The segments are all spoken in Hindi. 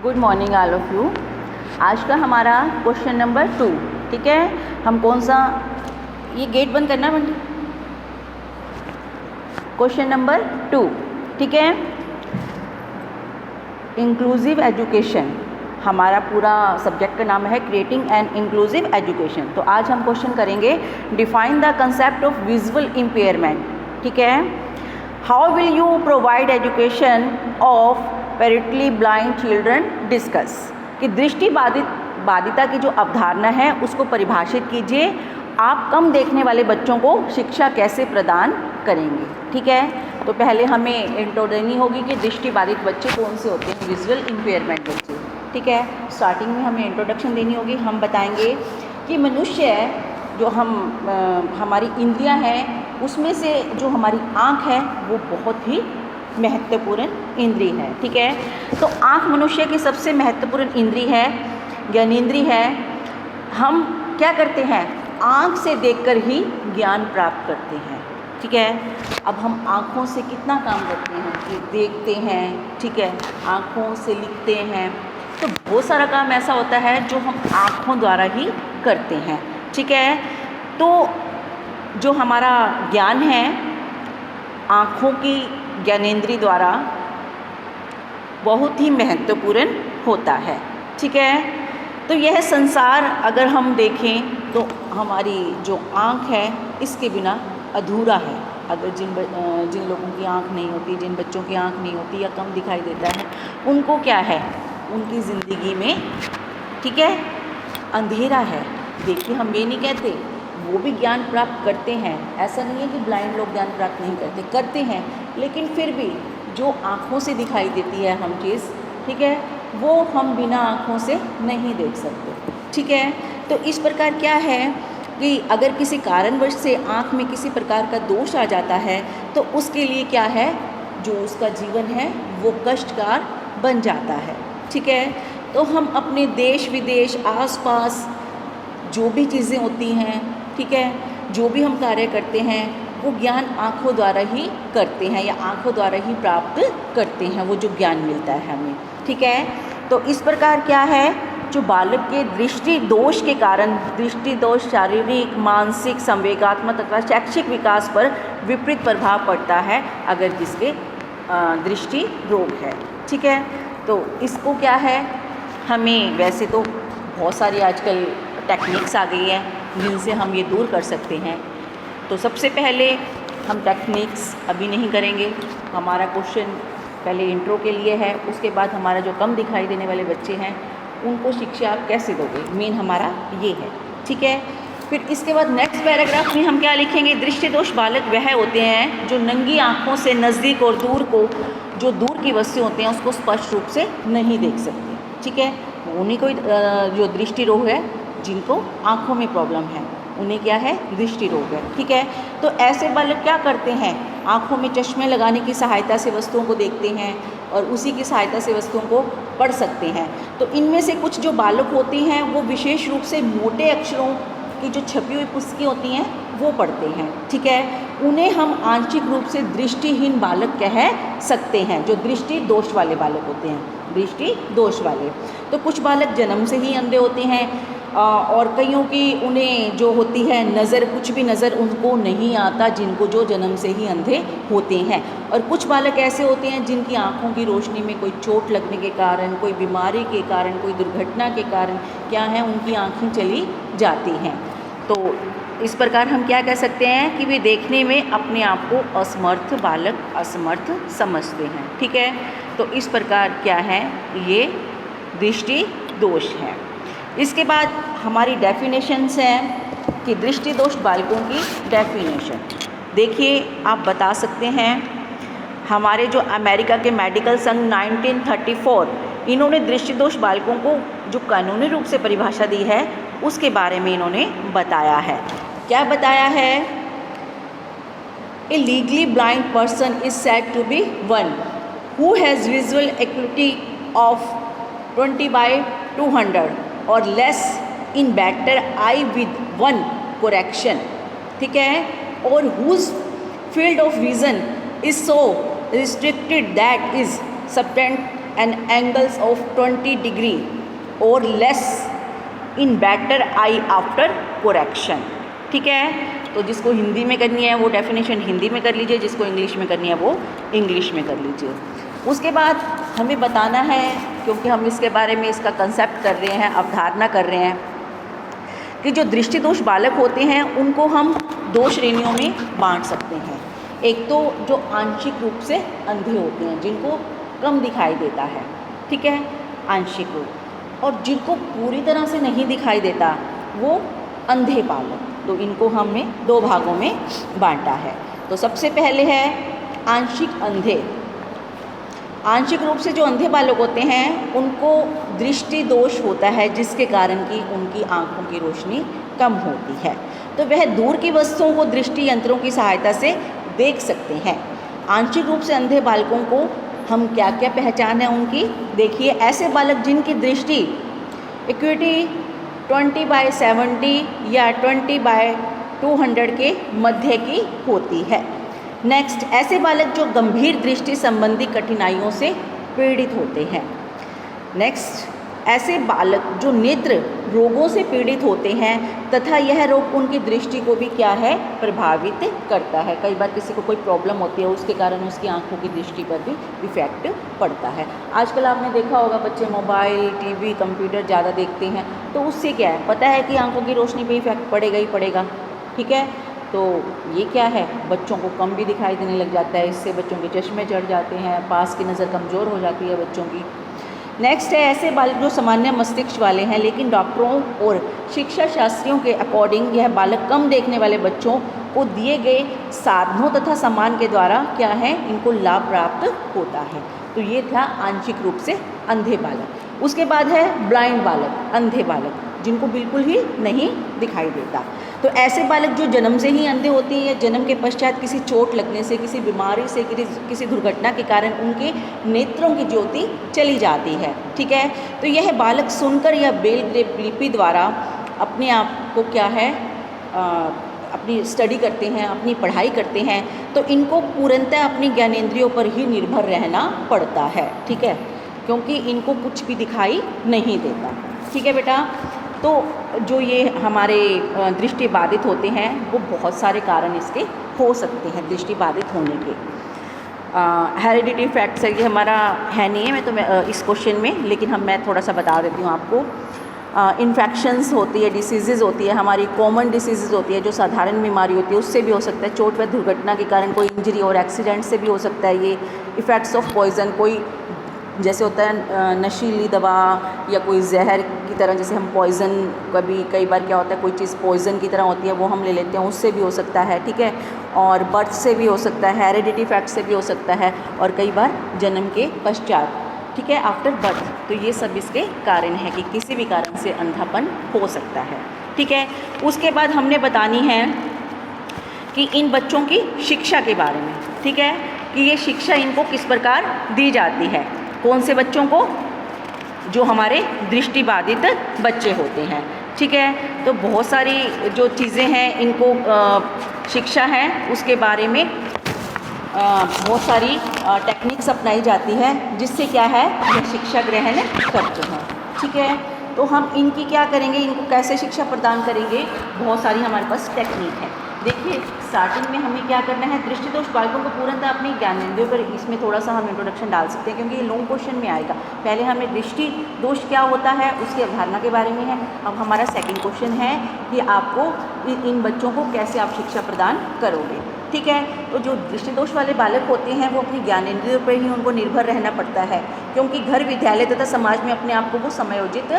Good morning all of you. आज का हमारा क्वेश्चन नंबर 2, ठीक है। हम कौन सा, ये गेट बंद करना है बंटी। क्वेश्चन नंबर 2, ठीक है। इंक्लूसिव एजुकेशन, हमारा पूरा सब्जेक्ट का नाम है क्रिएटिंग एन इंक्लूसिव एजुकेशन। तो आज हम क्वेश्चन करेंगे define the concept of visual impairment, ठीक है। How will you provide education of partially blind children, discuss, कि दृष्टि बाधिता की जो अवधारणा है उसको परिभाषित कीजिए। आप कम देखने वाले बच्चों को शिक्षा कैसे प्रदान करेंगे, ठीक है। तो पहले हमें इंट्रो देनी होगी कि दृष्टि बाधित बच्चे कौन से होते हैं, विजुअल इम्पेयरमेंट बच्चे, ठीक है। स्टार्टिंग में हमें इंट्रोडक्शन देनी होगी। हम बताएंगे कि मनुष्य जो हमारी इंद्रियां हैं उसमें से जो हमारी आँख है वो बहुत ही महत्वपूर्ण इंद्रिय है, ठीक है। तो आँख मनुष्य की सबसे महत्वपूर्ण इंद्रिय है, ज्ञानेंद्रिय है। हम क्या करते हैं, आँख से देखकर ही ज्ञान प्राप्त करते हैं, ठीक है। अब हम आँखों से कितना काम करते हैं कि देखते हैं, ठीक है, आँखों से लिखते हैं। तो बहुत सारा काम ऐसा होता है जो हम आँखों द्वारा ही करते हैं, ठीक है। तो जो हमारा ज्ञान है आँखों की ज्ञानेंद्रिय द्वारा बहुत ही महत्वपूर्ण होता है, ठीक है। तो यह संसार अगर हम देखें तो हमारी जो आँख है इसके बिना अधूरा है। अगर जिन लोगों की आँख नहीं होती, जिन बच्चों की आँख नहीं होती या कम दिखाई देता है, उनको क्या है, उनकी ज़िंदगी में, ठीक है, अंधेरा है। देखिए, हम ये नहीं कहते, वो भी ज्ञान प्राप्त करते हैं। ऐसा नहीं है कि ब्लाइंड लोग ज्ञान प्राप्त नहीं करते, करते हैं, लेकिन फिर भी जो आँखों से दिखाई देती है हम चीज़, ठीक है, वो हम बिना आँखों से नहीं देख सकते, ठीक है। तो इस प्रकार क्या है कि अगर किसी कारणवश से आँख में किसी प्रकार का दोष आ जाता है तो उसके लिए क्या है, जो उसका जीवन है वो कष्टकार बन जाता है, ठीक है। तो हम अपने देश विदेश आसपास जो भी चीज़ें होती हैं, ठीक है, जो भी हम कार्य करते हैं वो ज्ञान आँखों द्वारा ही करते हैं या आँखों द्वारा ही प्राप्त करते हैं, वो जो ज्ञान मिलता है हमें, ठीक है। तो इस प्रकार क्या है, जो बालक के दृष्टि दोष के कारण, दृष्टि दोष शारीरिक, मानसिक, संवेगात्मक तथा शैक्षिक विकास पर विपरीत प्रभाव पड़ता है अगर जिसके दृष्टि रोग है, ठीक है। तो इसको क्या है, हमें वैसे तो बहुत सारी आजकल टेक्निक्स आ गई हैं जिनसे हम ये दूर कर सकते हैं। तो सबसे पहले हम टेक्निक्स अभी नहीं करेंगे, हमारा क्वेश्चन पहले इंट्रो के लिए है। उसके बाद हमारा जो कम दिखाई देने वाले बच्चे हैं उनको शिक्षा आप कैसे दोगे, मेन हमारा ये है, ठीक है। फिर इसके बाद नेक्स्ट पैराग्राफ में हम क्या लिखेंगे, दृष्टि दोष बालक वह होते हैं जो नंगी आँखों से नज़दीक और दूर को, जो दूर की वस्तु होते हैं उसको स्पष्ट रूप से नहीं देख सकते, ठीक है। उन्हीं को जो दृष्टि रोग है, जिनको आँखों में प्रॉब्लम है, उन्हें क्या है, दृष्टि रोग है, ठीक है। तो ऐसे बालक क्या करते हैं, आँखों में चश्मे लगाने की सहायता से वस्तुओं को देखते हैं और उसी की सहायता से वस्तुओं को पढ़ सकते हैं। तो इनमें से कुछ जो बालक होते हैं वो विशेष रूप से मोटे अक्षरों की जो छपी हुई पुस्तकें होती हैं वो पढ़ते हैं, ठीक है। उन्हें हम आंशिक रूप से दृष्टिहीन बालक कह सकते हैं, जो दृष्टि दोष वाले बालक होते हैं, दृष्टि दोष वाले। तो कुछ बालक जन्म से ही अंधे होते हैं और कईयों की उन्हें जो होती है नज़र, कुछ भी नज़र उनको नहीं आता, जिनको जो जन्म से ही अंधे होते हैं। और कुछ बालक ऐसे होते हैं जिनकी आँखों की रोशनी में कोई चोट लगने के कारण, कोई बीमारी के कारण, कोई दुर्घटना के कारण क्या है, उनकी आँखें चली जाती हैं। तो इस प्रकार हम क्या कह सकते हैं कि वे देखने में अपने आप को असमर्थ बालक, असमर्थ समझते हैं, ठीक है। तो इस प्रकार क्या है, ये दृष्टि दोष है। इसके बाद हमारी डेफिनेशंस हैं कि दृष्टि दोष बालकों की डेफिनेशन देखिए, आप बता सकते हैं। हमारे जो अमेरिका के मेडिकल संघ 1934, इन्होंने दृष्टि दोष बालकों को जो कानूनी रूप से परिभाषा दी है उसके बारे में इन्होंने बताया है। क्या बताया है, a legally blind person is said to be one who has visual acuity of 20/200 और less in better eye with one correction, ठीक है, और whose field of vision is so restricted that is end angles of 20 degree और less in better eye after correction. ठीक है, तो जिसको हिंदी में करनी है वो डेफिनेशन हिंदी में कर लीजिए, जिसको इंग्लिश में करनी है वो इंग्लिश में कर लीजिए। उसके बाद हमें बताना है, क्योंकि हम इसके बारे में इसका कंसेप्ट कर रहे हैं, अवधारणा कर रहे हैं, कि जो दृष्टि दोष बालक होते हैं उनको हम 2 श्रेणियों में बांट सकते हैं। एक तो जो आंशिक रूप से अंधे होते हैं, जिनको कम दिखाई देता है, ठीक है, आंशिक रूप, और जिनको पूरी तरह से नहीं दिखाई देता वो अंधे बालक। तो इनको हमने 2 भागों में बांटा है। तो सबसे पहले है आंशिक अंधे। आंशिक रूप से जो अंधे बालक होते हैं उनको दृष्टि दोष होता है, जिसके कारण कि उनकी आँखों की रोशनी कम होती है, तो वह दूर की वस्तुओं को दृष्टि यंत्रों की सहायता से देख सकते हैं। आंशिक रूप से अंधे बालकों को हम क्या क्या पहचान है उनकी, देखिए, ऐसे बालक जिनकी दृष्टि एक्यूटी 20/70 या 20/200 के मध्य की होती है। नेक्स्ट, ऐसे बालक जो गंभीर दृष्टि संबंधी कठिनाइयों से पीड़ित होते हैं। नेक्स्ट, ऐसे बालक जो नेत्र रोगों से पीड़ित होते हैं तथा यह रोग उनकी दृष्टि को भी क्या है, प्रभावित करता है। कई बार किसी को कोई प्रॉब्लम होती है, उसके कारण उसकी आंखों की दृष्टि पर भी इफ़ेक्ट पड़ता है। आजकल आपने देखा होगा बच्चे मोबाइल, टीवी, कंप्यूटर ज़्यादा देखते हैं, तो उससे क्या है, पता है कि आंखों की रोशनी पे इफ़ेक्ट पड़ेगा ही पड़ेगा। ठीक है, तो ये क्या है, बच्चों को कम भी दिखाई देने लग जाता है, इससे बच्चों के चश्मे चढ़ जाते हैं, पास की नज़र कमज़ोर हो जाती है बच्चों की। नेक्स्ट है ऐसे बालक जो सामान्य मस्तिष्क वाले हैं, लेकिन डॉक्टरों और शिक्षा शास्त्रियों के अकॉर्डिंग यह बालक कम देखने वाले बच्चों को दिए गए साधनों तथा सम्मान के द्वारा क्या है, इनको लाभ प्राप्त होता है। तो ये था आंशिक रूप से अंधे बालक। उसके बाद है ब्लाइंड बालक, अंधे बालक, जिनको बिल्कुल ही नहीं दिखाई देता। तो ऐसे बालक जो जन्म से ही अंधे होते हैं या जन्म के पश्चात किसी चोट लगने से, किसी बीमारी से, किसी दुर्घटना के कारण उनके नेत्रों की ज्योति चली जाती है। ठीक है, तो यह बालक सुनकर या ब्रेल लिपि द्वारा अपने आप को क्या है, अपनी स्टडी करते हैं, अपनी पढ़ाई करते हैं, तो इनको पूर्णतः अपनी ज्ञानेंद्रियों पर ही निर्भर रहना पड़ता है। ठीक है, क्योंकि इनको कुछ भी दिखाई नहीं देता। ठीक है बेटा, तो जो ये हमारे दृष्टि बाधित होते हैं वो बहुत सारे कारण इसके हो सकते हैं दृष्टि बाधित होने के। हेरिडिटी फैक्ट्स ये हमारा है नहीं है, मैं तो इस क्वेश्चन में, लेकिन मैं थोड़ा सा बता देती हूँ आपको। इन्फेक्शंस होती है, डिसीज़ेज़ होती है, हमारी कॉमन डिसीज़ेज़ होती है, जो साधारण बीमारी होती है उससे भी हो सकता है, चोट व दुर्घटना के कारण कोई इंजरी और एक्सीडेंट से भी हो सकता है। ये इफ़ेक्ट्स ऑफ पॉइज़न, कोई जैसे होता है नशीली दवा या कोई जहर की तरह, जैसे हम पॉइज़न, कई बार क्या होता है कोई चीज़ पॉइज़न की तरह होती है वो हम ले लेते हैं, उससे भी हो सकता है। ठीक है, और बर्थ से भी हो सकता है, हेरिडिटी फैक्ट से भी हो सकता है, और कई बार जन्म के पश्चात, ठीक है, आफ्टर बर्थ। तो ये सब इसके कारण है कि किसी भी कारण से अंधापन हो सकता है। ठीक है, उसके बाद हमने बतानी है कि इन बच्चों की शिक्षा के बारे में। ठीक है, कि ये शिक्षा इनको किस प्रकार दी जाती है, कौन से बच्चों को, जो हमारे दृष्टिबाधित बच्चे होते हैं। ठीक है, तो बहुत सारी जो चीज़ें हैं इनको शिक्षा है उसके बारे में बहुत सारी टेक्निक्स अपनाई जाती है, जिससे क्या है ये शिक्षा ग्रहण करते हैं। ठीक है, तो हम इनकी क्या करेंगे, इनको कैसे शिक्षा प्रदान करेंगे, बहुत सारी हमारे पास टेक्निक है। देखिए, स्टार्टिंग में हमें क्या करना है, दृष्टि दोष बालकों को पूर्णतः अपनी ज्ञानेंद्रियों पर, इसमें थोड़ा सा हम इंट्रोडक्शन डाल सकते हैं क्योंकि ये लॉन्ग क्वेश्चन में आएगा। पहले हमें दृष्टि दोष क्या होता है उसकी अवधारणा के बारे में है। अब हमारा सेकंड क्वेश्चन है कि आपको इन बच्चों को कैसे आप शिक्षा प्रदान करोगे। ठीक है, तो जो दृष्टि दोष वाले बालक होते हैं वो अपनी ज्ञानेंद्रियों पर ही उनको निर्भर रहना पड़ता है, क्योंकि घर, विद्यालय तथा समाज में अपने आप को वो समायोजित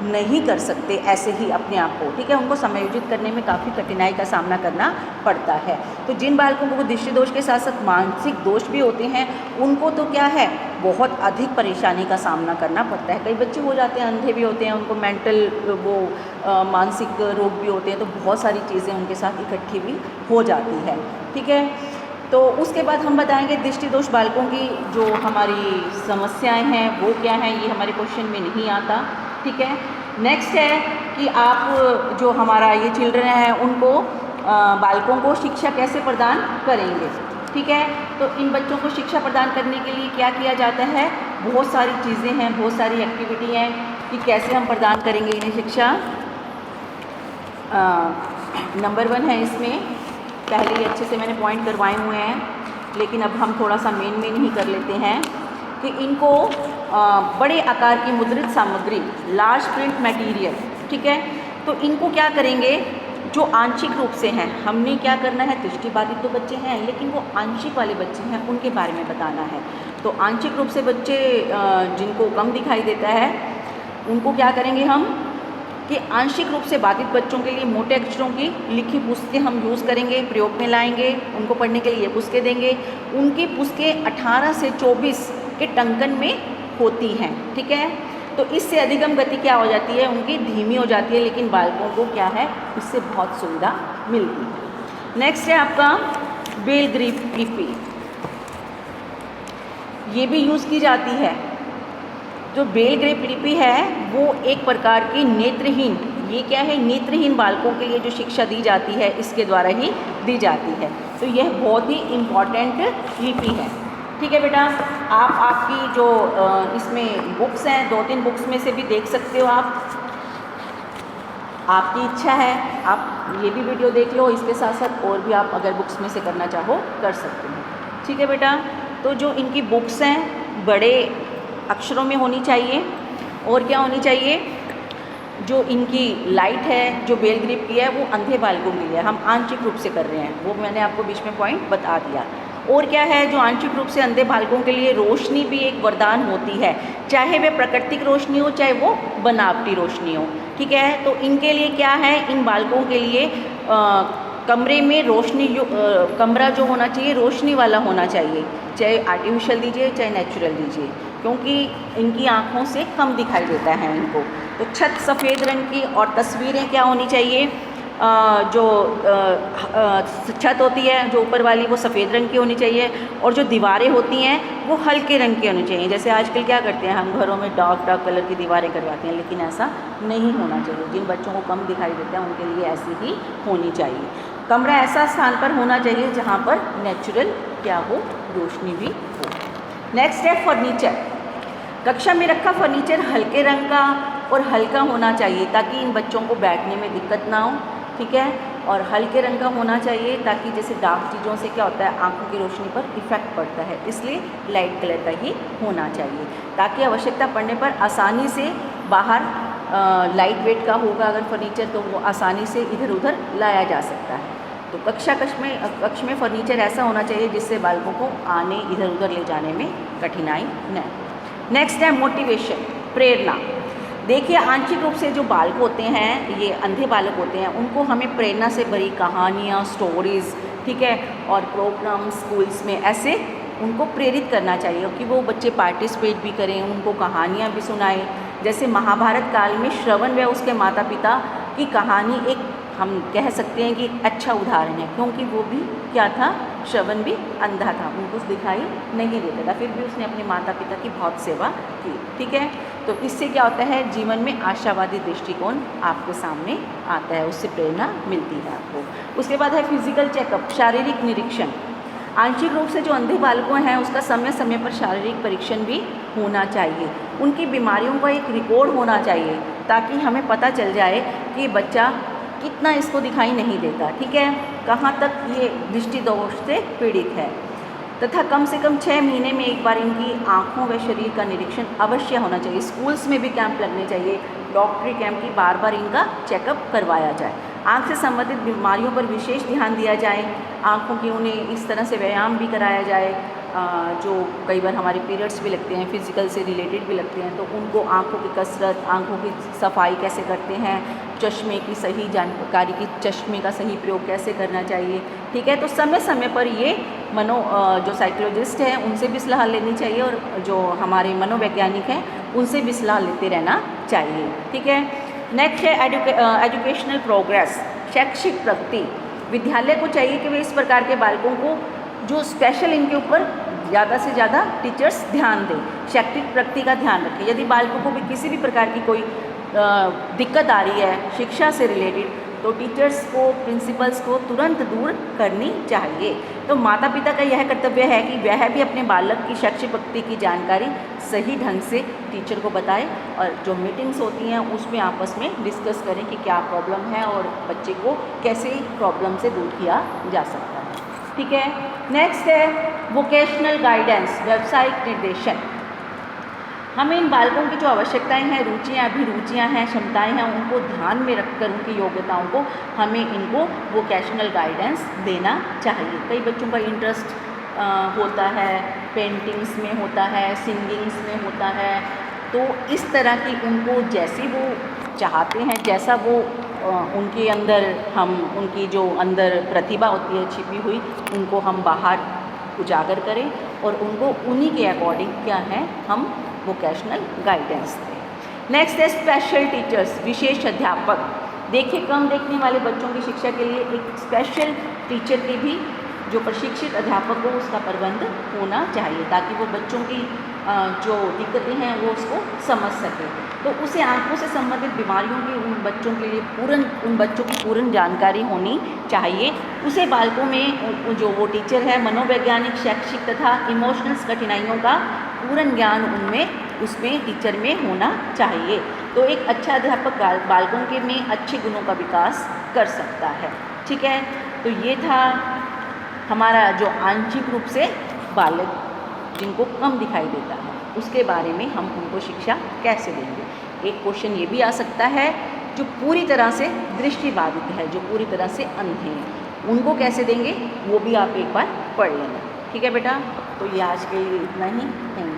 नहीं कर सकते ऐसे ही अपने आप को। ठीक है, उनको समायोजित करने में काफ़ी कठिनाई का सामना करना पड़ता है। तो जिन बालकों को दृष्टि दोष के साथ साथ मानसिक दोष भी होते हैं, उनको तो क्या है, बहुत अधिक परेशानी का सामना करना पड़ता है। कई बच्चे हो जाते हैं अंधे भी होते हैं, उनको मेंटल मानसिक रोग भी होते हैं, तो बहुत सारी चीज़ें उनके साथ इकट्ठी भी हो जाती है। ठीक है, तो उसके बाद हम बताएंगे दृष्टि दोष बालकों की जो हमारी समस्याएं हैं वो क्या हैं, ये हमारे क्वेश्चन में नहीं आता। ठीक है, नेक्स्ट है कि आप जो हमारा ये चिल्ड्रन हैं उनको बालकों को शिक्षा कैसे प्रदान करेंगे। ठीक है, तो इन बच्चों को शिक्षा प्रदान करने के लिए क्या किया जाता है, बहुत सारी चीज़ें हैं, बहुत सारी एक्टिविटी हैं कि कैसे हम प्रदान करेंगे इन्हें शिक्षा। नंबर 1 है इसमें, पहले ही अच्छे से मैंने पॉइंट करवाए हुए हैं, लेकिन अब हम थोड़ा सा मेन ही कर लेते हैं कि इनको बड़े आकार की मुद्रित सामग्री, लार्ज प्रिंट मटेरियल, ठीक है, तो इनको क्या करेंगे, जो आंशिक रूप से हैं, हमने क्या करना है, दृष्टिबाधित तो बच्चे हैं लेकिन वो आंशिक वाले बच्चे हैं, उनके बारे में बताना है। तो आंशिक रूप से बच्चे जिनको कम दिखाई देता है उनको क्या करेंगे हम कि आंशिक रूप से बाधित बच्चों के लिए मोटे अक्षरों की लिखी पुस्तकें हम यूज़ करेंगे, प्रयोग में लाएंगे, उनको पढ़ने के लिए ये पुस्तकें देंगे। उनकी पुस्तकें 18 से 24 के टंकन में होती हैं, ठीक है। तो इससे अधिगम गति क्या हो जाती है, उनकी धीमी हो जाती है, लेकिन बालकों को क्या है, इससे बहुत सुविधा मिलती है। नेक्स्ट है आपका बेल ग्रिप लिपि, ये भी यूज़ की जाती है। जो बेल ग्रिप लिपि है वो एक प्रकार की नेत्रहीन, ये क्या है, नेत्रहीन बालकों के लिए जो शिक्षा दी जाती है इसके द्वारा ही दी जाती है। तो यह बहुत ही इम्पॉर्टेंट लिपि है, ठीक है बेटा। आप आपकी जो इसमें बुक्स हैं, 2-3 बुक्स में से भी देख सकते हो आप, आपकी इच्छा है आप ये भी वीडियो देख लो, इसके साथ साथ और भी आप अगर बुक्स में से करना चाहो कर सकते हो, ठीक है बेटा। तो जो इनकी बुक्स हैं बड़े अक्षरों में होनी चाहिए, और क्या होनी चाहिए, जो इनकी लाइट है, जो बेल ग्रिप की है, वो अंधे बालकों के लिए हम आंशिक रूप से कर रहे हैं, वो मैंने आपको बीच में पॉइंट बता दिया। और क्या है, जो आंशिक रूप से अंधे बालकों के लिए रोशनी भी एक वरदान होती है, चाहे वे प्राकृतिक रोशनी हो चाहे वो बनावटी रोशनी हो, ठीक है। तो इनके लिए क्या है, इन बालकों के लिए कमरे में रोशनी कमरा जो होना चाहिए रोशनी वाला होना चाहिए, चाहे आर्टिफिशियल दीजिए चाहे नेचुरल दीजिए, क्योंकि इनकी आँखों से कम दिखाई देता है इनको। तो छत सफ़ेद रंग की और तस्वीरें क्या होनी चाहिए, जो छत होती है जो ऊपर वाली वो सफ़ेद रंग की होनी चाहिए, और जो दीवारें होती हैं वो हल्के रंग की होनी चाहिए। जैसे आजकल क्या करते हैं हम घरों में डार्क कलर की दीवारें करवाते हैं, लेकिन ऐसा नहीं होना चाहिए। जिन बच्चों को कम दिखाई देता है उनके लिए ऐसी ही होनी चाहिए। कमरा ऐसा स्थान पर होना चाहिए जहाँ पर नेचुरल क्या हो, रोशनी भी हो। नेक्स्ट है फर्नीचर। कक्षा में रखा फर्नीचर हल्के रंग का और हल्का होना चाहिए ताकि इन बच्चों को बैठने में दिक्कत ना हो, ठीक है। और हल्के रंग का होना चाहिए ताकि जैसे डार्क चीज़ों से क्या होता है, आंखों की रोशनी पर इफ़ेक्ट पड़ता है, इसलिए लाइट कलर का ही होना चाहिए ताकि आवश्यकता पड़ने पर आसानी से बाहर लाइट वेट का होगा अगर फर्नीचर, तो वो आसानी से इधर उधर लाया जा सकता है। तो कक्ष में फर्नीचर ऐसा होना चाहिए जिससे बालकों को आने इधर उधर ले जाने में कठिनाई न। नेक्स्ट है मोटिवेशन, प्रेरणा। देखिए आंशिक रूप से जो बालक होते हैं, ये अंधे बालक होते हैं, उनको हमें प्रेरणा से भरी कहानियाँ, स्टोरीज़, ठीक है, और प्रोग्राम स्कूल्स में ऐसे उनको प्रेरित करना चाहिए कि वो बच्चे पार्टिसिपेट भी करें, उनको कहानियाँ भी सुनाएं। जैसे महाभारत काल में श्रवण व उसके माता पिता की कहानी एक हम कह सकते हैं कि एक अच्छा उदाहरण है, क्योंकि वो भी क्या था, श्रवण भी अंधा था, उनको दिखाई नहीं देता था, फिर भी उसने अपने माता पिता की बहुत सेवा की, ठीक है। तो इससे क्या होता है, जीवन में आशावादी दृष्टिकोण आपके सामने आता है, उससे प्रेरणा मिलती है आपको। उसके बाद है फिजिकल चेकअप, शारीरिक निरीक्षण। आंशिक रूप से जो अंधे बालकों हैं उसका समय समय पर शारीरिक परीक्षण भी होना चाहिए, उनकी बीमारियों का एक रिकॉर्ड होना चाहिए ताकि हमें पता चल जाए कि बच्चा कितना इसको दिखाई नहीं देता, ठीक है, कहाँ तक ये दृष्टि दोष से पीड़ित है, तथा कम से कम 6 महीने में एक बार इनकी आँखों व शरीर का निरीक्षण अवश्य होना चाहिए। स्कूल्स में भी कैंप लगने चाहिए, डॉक्टरी कैंप की बार बार इनका चेकअप करवाया जाए। आँख से संबंधित बीमारियों पर विशेष ध्यान दिया जाए, आँखों की उन्हें इस तरह से व्यायाम भी कराया जाए, जो कई बार हमारे पीरियड्स भी लगते हैं, फिज़िकल से रिलेटेड भी लगते हैं, तो उनको आँखों की कसरत, आँखों की सफाई कैसे करते हैं, चश्मे की सही जानकारी की, चश्मे का सही प्रयोग कैसे करना चाहिए, ठीक है। तो समय समय पर ये जो साइकोलॉजिस्ट हैं उनसे भी सलाह लेनी चाहिए, और जो हमारे मनोवैज्ञानिक हैं उनसे भी सलाह लेते रहना चाहिए, ठीक है। नेक्स्ट है एजुकेशनल प्रोग्रेस, शैक्षिक प्रगति। विद्यालय को चाहिए कि वे इस प्रकार के बालकों को जो स्पेशल इनके ऊपर ज़्यादा से ज़्यादा टीचर्स ध्यान दें, शैक्षिक प्रगति का ध्यान रखें। यदि बालकों को भी किसी भी प्रकार की कोई दिक्कत आ रही है शिक्षा से रिलेटेड, तो टीचर्स को, प्रिंसिपल्स को तुरंत दूर करनी चाहिए। तो माता पिता का यह कर्तव्य है कि वह भी अपने बालक की शैक्षिक प्रगति की जानकारी सही ढंग से टीचर को बताए और जो मीटिंग्स होती हैं उसमें आपस में डिस्कस करें कि क्या प्रॉब्लम है और बच्चे को कैसे प्रॉब्लम से दूर किया जा सकता है। ठीक है, नेक्स्ट है वोकेशनल गाइडेंस, व्यावसायिक निर्देशन। हमें इन बालकों की जो आवश्यकताएं हैं, रुचियाँ, अभिरुचियाँ हैं, क्षमताएं हैं, उनको ध्यान में रखकर उनकी योग्यताओं को हमें इनको वोकेशनल गाइडेंस देना चाहिए। कई बच्चों का इंटरेस्ट होता है पेंटिंग्स में, होता है सिंगिंग्स में, होता है, तो इस तरह की उनको जैसी वो चाहते हैं, जैसा वो उनके अंदर हम उनकी जो अंदर प्रतिभा होती है छिपी हुई, उनको हम बाहर उजागर करें और उनको उन्हीं के अकॉर्डिंग क्या है हम वोकेशनल गाइडेंस दें। नेक्स्ट है स्पेशल टीचर्स, विशेष अध्यापक। देखिए, कम देखने वाले बच्चों की शिक्षा के लिए एक स्पेशल टीचर की भी जो प्रशिक्षित अध्यापक हो उसका प्रबंध होना चाहिए ताकि वो बच्चों की जो दिक्कतें हैं वो उसको समझ सके। तो उसे आँखों से संबंधित बीमारियों की उन बच्चों की पूर्ण जानकारी होनी चाहिए। उसे बालकों में जो वो टीचर है मनोवैज्ञानिक, शैक्षिक तथा इमोशनल्स कठिनाइयों का पूर्ण ज्ञान उसमें टीचर में होना चाहिए। तो एक अच्छा अध्यापक बालकों के में अच्छे गुणों का विकास कर सकता है। ठीक है, तो ये था हमारा जो आंशिक रूप से बालक जिनको कम दिखाई देता है उसके बारे में हम उनको शिक्षा कैसे देंगे। एक क्वेश्चन ये भी आ सकता है जो पूरी तरह से दृष्टिबाधित है, जो पूरी तरह से अंधे हैं, उनको कैसे देंगे, वो भी आप एक बार पढ़ लेना। ठीक है बेटा, तो ये आज के लिए इतना ही। Thank you.